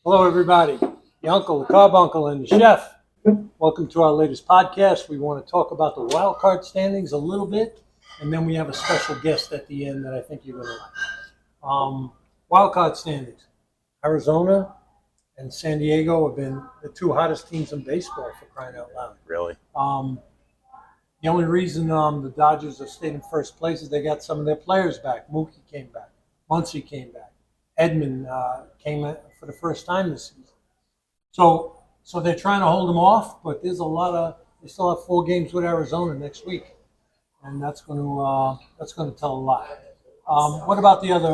Hello, everybody. The uncle, the carb uncle, and the chef. Welcome to our latest podcast. We want to talk about the wild card standings a little bit, and then we have a special guest at the end that I think you're going to like. Wild card standings. Arizona and San Diego have been the two hottest teams in baseball, for crying out loud. Really? The only reason the Dodgers have stayed in first place is they got some of their players back. Mookie came back. Muncy came back. Edman came for the first time this season. So they're trying to hold them off, but there's a lot of. They still have 4 games with Arizona next week, and that's going to tell a lot. What about the other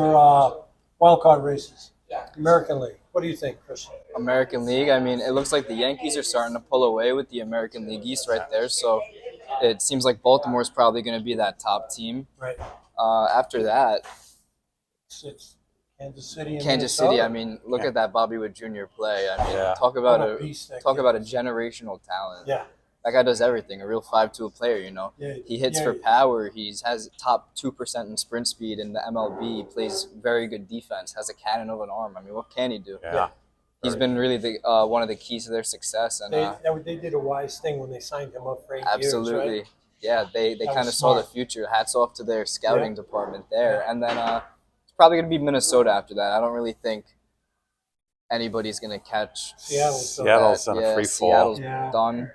wild card races? American League. What do you think, Christian? American League, I mean, it looks like the Yankees are starting to pull away with the American League East right there. So it seems like Baltimore's probably going to be that top team. Right. After that, It's Kansas City. And Kansas Minnesota. City. I mean, look at that Bobby Wood Jr. play. I mean, Yeah. talk about What a a beast that talk kid about a is. generational talent. Yeah. That guy does everything. A real 5-tool player. You know, Yeah. he hits Yeah. for power. Has top 2% in sprint speed in the MLB. Plays very good defense. Has a cannon of an arm. I mean, what can he do? Yeah. He's been really the one of the keys to their success. And They did a wise thing when they signed him up for 8 absolutely. years, right? Yeah, they That kind of was saw the smart. future. Hats off to their scouting Yeah. department there. And then it's probably going to be Minnesota after that. I don't really think anybody's going to catch Seattle's Seattle's that. on a free fall. Seattle's Yeah. done.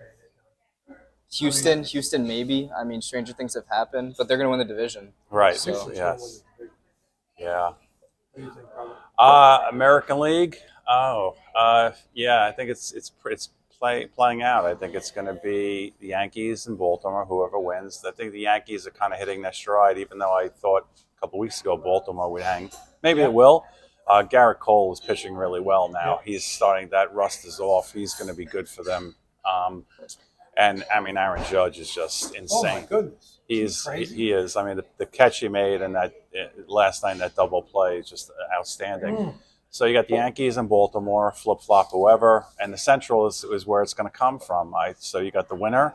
Houston maybe. I mean, stranger things have happened, but they're going to win the division. Right. So- Houston's Yes. gonna win Yeah. the division. What do you think, Robert? American League. Yeah. I think it's playing out. I think it's going to be the Yankees and Baltimore. Whoever wins. I think the Yankees are kind of hitting their stride. Even though I thought a couple weeks ago Baltimore would hang. Maybe it will. Garrett Cole is pitching really well now. Yeah. He's starting. That rust is off. He's going to be good for them. And I mean, Aaron Judge is just Oh insane. my goodness. He Crazy. is. I mean, the catch he made and that last night, that double play is just outstanding. So you got the Yankees and Baltimore, flip flop, whoever, and the Central is where it's going to come from. So you got the winner,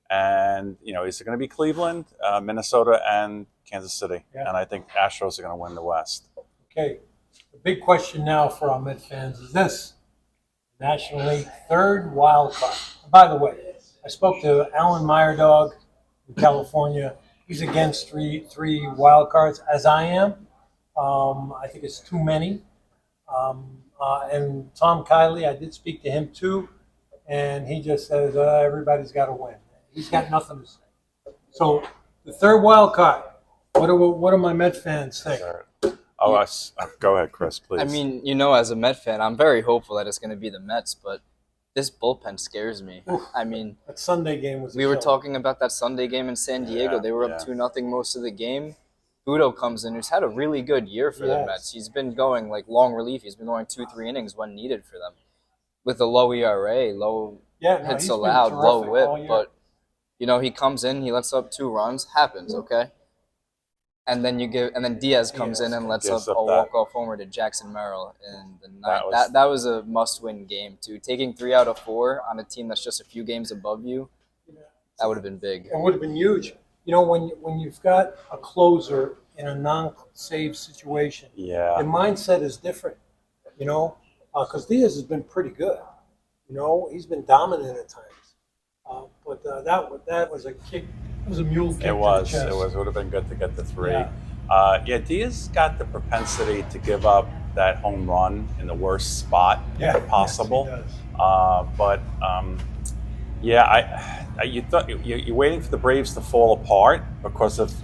and is it going to be Cleveland, Minnesota, and Kansas City? Yeah. And I think Astros are going to win the West. Okay. The big question now for our Met fans is this: National League third wild card. And by the way, I spoke to Alan Meyerdog in California. He's against three wild cards, as I am. I think it's too many. And Tom Kiley, I did speak to him too, and he just says everybody's got to win. He's got nothing to say. So the third wild card. What do my Met fans think? Go ahead, Chris, please. I mean, as a Met fan, I'm very hopeful that it's going to be the Mets, but this bullpen scares me. I mean, That Sunday game was. we were talking about that Sunday game in San Diego. Yeah, They were yeah. up 2-0 most of the game. Budo comes in, who's had a really good year for the Yes. Mets. He's been going like long relief. He's been going 2-3 innings when needed for them, with a low ERA, low Yeah, hits he's been allowed, low terrific whip. all year. But he comes in, he lets up 2 runs, happens, okay. And then Diaz comes in and lets Gives up up a that. walk-off homer to Jackson Merrill in the ninth. was- That was a must-win game too. Taking 3 out of 4 on a team that's just a few games above you, that would have been big. It would have been huge. When you've got a closer in a non-save situation, Yeah. the mindset is different. Because Diaz has been pretty good. He's been dominant at times. But that was a kick. It was a mule kick. It was. To the chest. It would have been good to get the 3. Yeah. Diaz got the propensity to give up that home run in the worst spot Yeah, possible. yes, he does. But you thought you're waiting for the Braves to fall apart because of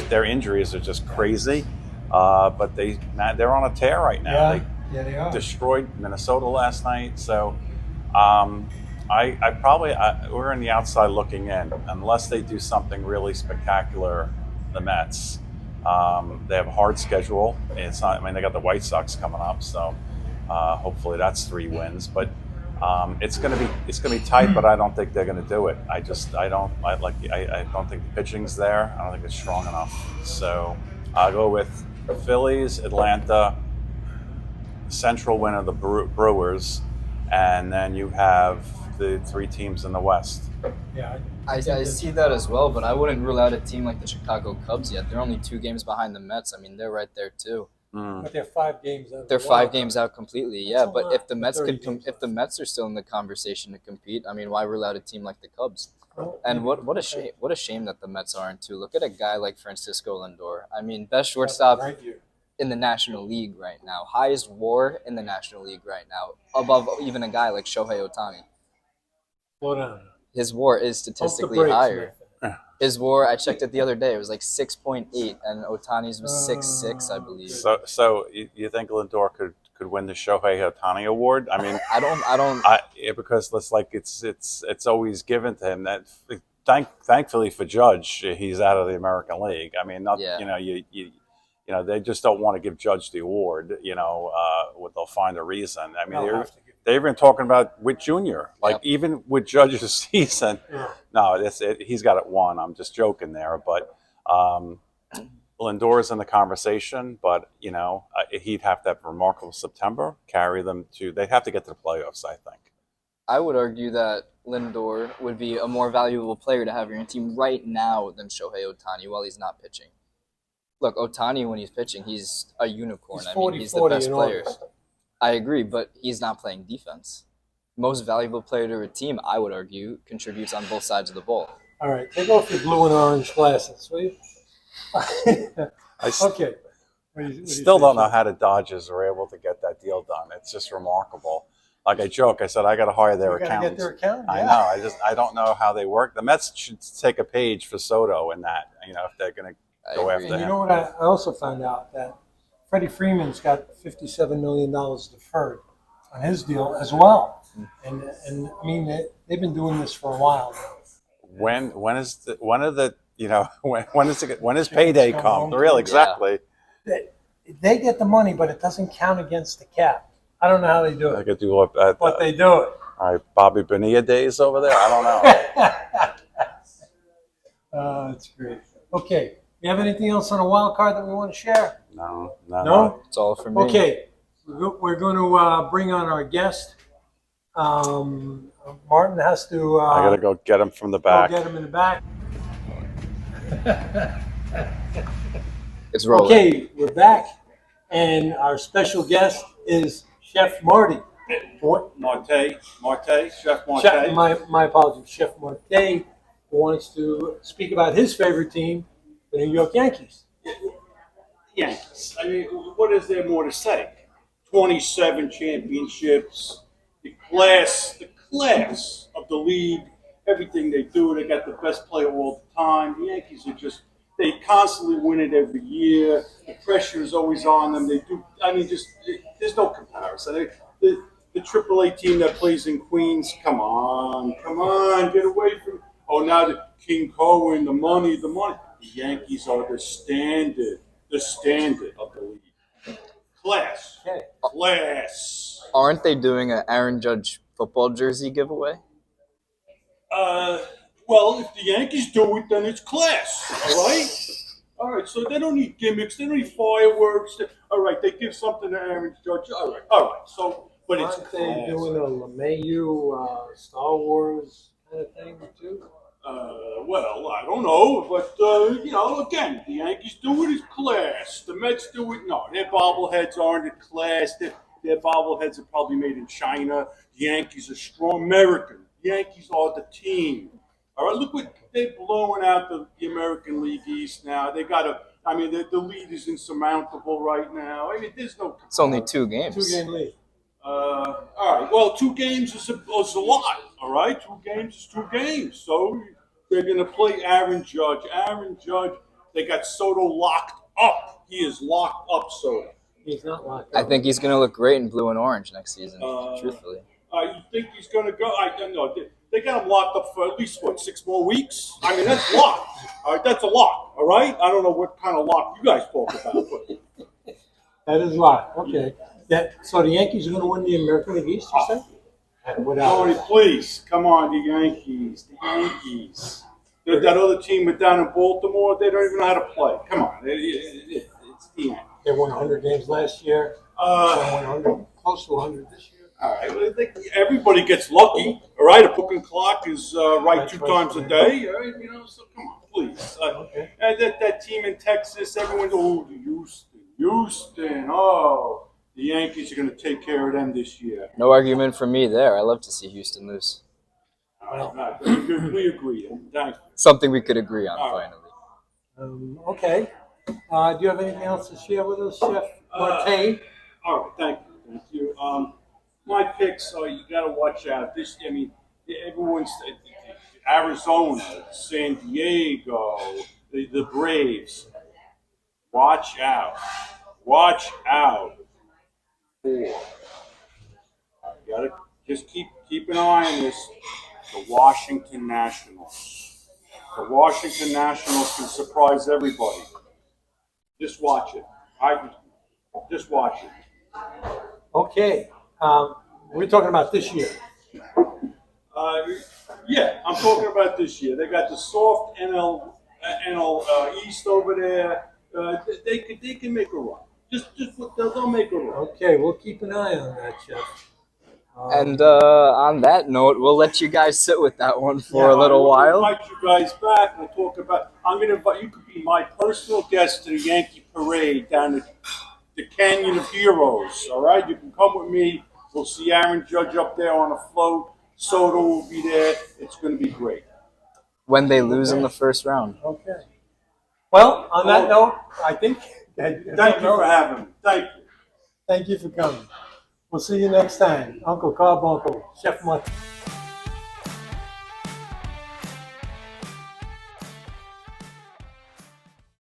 their injuries are just crazy. But they're on a tear right now. Yeah, they are. They destroyed Minnesota last night. So we're on the outside looking in. Unless they do something really spectacular, the Mets. They have a hard schedule. It's not. I mean, they got the White Sox coming up, so hopefully that's 3 wins. But it's gonna be tight. But I don't think they're gonna do it. I don't think the pitching's there. I don't think it's strong enough. So I'll go with the Phillies, Atlanta, Central win of the Brewers, and then you have the 3 teams in the West. Yeah, I see that as well, but I wouldn't rule out a team like the Chicago Cubs yet. They're only 2 games behind the Mets. I mean, they're right there too. But they're 5 games out. They're 5 games out completely. Yeah, a but lot if the for Mets 30 could, games if the left. Mets are still in the conversation to compete, I mean, why rule out a team like the Cubs? Well, And what a shame! What a shame that the Mets aren't too. Look at a guy like Francisco Lindor. I mean, best shortstop right here. in the National League right now, highest WAR in the National League right now, above even a guy like Shohei Ohtani. Slow down. His WAR is Pump the statistically brakes, higher. man. His WAR, I checked it the other day, it was like 6.8, and Otani's was 6.6, I believe. So you think Lindor could win the Shohei Ohtani Award? I mean, I don't. because it's always given to him. That thankfully for Judge, he's out of the American League. I mean, Yeah. you know, they just don't want to give Judge the award. You know, they'll find a reason. I mean, They'll have to give they've been talking about with Junior, like Yep. even with Judge's season. Yeah. No, he's got it won. I'm just joking there, but Lindor's in the conversation. But you know, he'd have to have a remarkable September, carry them to. They'd have to get to the playoffs, I think. I would argue that Lindor would be a more valuable player to have in your team right now than Shohei Ohtani while he's not pitching. Look, Ohtani, when he's pitching, he's a unicorn. He's I 40, mean, he's the 40 best in player. August. I agree, but he's not playing defense. Most valuable player to a team, I would argue, contributes on both sides of the ball. All right, take off your blue and orange glasses, will you? Okay. What do you Still say, don't know Sean? how the Dodgers are able to get that deal done. It's just remarkable. Like I joke, I said I got to hire their You gotta get accountants. their accountant. I yeah. know. I don't know how they work. The Mets should take a page for Soto in that. You know, if they're going to I go agree. after And you him. know what? I also found out that Freddie Freeman's got $57 million deferred on his deal as well. And I mean, they've been doing this for a while now. When is payday come? Real exactly. They get the money, but it doesn't count against the cap. I don't know how they do I it, could do what but they do it. all right, Bobby Bonilla days over there. I don't know. That's great. Okay. You have anything else on a wild card that we want to share? No. No? It's all for me. Okay. We're going to bring on our guest. Martin has to I gotta go get him from the go back. get him in the back. It's rolling. Okay, we're back. And our special guest is Chef Marty. Marte, Chef Marte. Chef, my apologies, Chef Marte, who wants to speak about his favorite team, the New York Yankees. Yankees. I mean, what is there more to say? 27 championships, the class of the league, everything they do, they got the best player all the time. The Yankees are just, they constantly win it every year. The pressure is always on them. They do, I mean, there's no comparison. The AAA team that plays in Queens, come on, get away from. Oh, now the King Cohen, the money. The Yankees are the standard of the league. Class. Aren't they doing an Aaron Judge football jersey giveaway? Well, if the Yankees do it, then it's class. All right. All right. So they don't need gimmicks. They don't need fireworks. All right. They give something to Aaron Judge. All right. So, but it's Aren't class. they doing a LeMahieu Star Wars kind of thing too? Well, I don't know, but again, the Yankees do it as class. The Mets do it. No, their bobbleheads aren't a class. Their bobbleheads are probably made in China. The Yankees are strong American. The Yankees are the team. All right, look what they're blowing out the American League East now. They got the lead is insurmountable right now. I mean, there's no. It's only 2 games. 2-game lead. All right. Well, 2 games is a lot. All right, 2 games is 2 games. So they're going to play Aaron Judge. They got Soto locked up. He is locked up, Soto. He's not locked I up. think he's going to look great in blue and orange next season, truthfully. You think he's going to go? I don't know. They got him locked up for at least 6 more weeks. I mean, that's locked. All right, that's a lock. All right. I don't know what kind of lock you guys talk about, but That is locked. Okay. So the Yankees are going to win the American League East, you said? Without Tony, please come on, the Yankees. That other team with down in Baltimore, they don't even know how to play. Come on, it's the Yankees. They won 100 games last year. They won 100, close to 100 this year. All right, well, I think everybody gets lucky. All right, a booking clock is right That's 2 right. times a day. All right, so come on, please. Okay. That team in Texas, everyone, the Houston. Oh, the Yankees are going to take care of them this year. No argument from me there. I love to see Houston lose. We agree. Thank you. Something we could agree on All right. finally. Okay. Do you have anything else to share with us, Chef Marte? All right, thank you. My picks are you got to watch out. Everyone's Arizona, San Diego, the Braves. Watch out. Watch out for. You got to just keep an eye on this. The Washington Nationals. The Washington Nationals can surprise everybody. Just watch it. Just watch it. Okay. We're talking about this year. Yeah, I'm talking about this year. They got the soft NL East over there. They can make a run. They'll make a run. Okay, we'll keep an eye on that, Chef. And on that note, we'll let you guys sit with that one for a little while. I'll invite you guys back. We'll talk about. I'm going to invite you. Could be my personal guest to the Yankee Parade down at the Canyon of Heroes. All right, you can come with me. We'll see Aaron Judge up there on a float. Soda will be there. It's going to be great. When they lose in the first round. Okay. Well, on that note, I think. Thank you for having me. Thank you. Thank you for coming. We'll see you next time. Uncle Carbuncle, Chef Marte.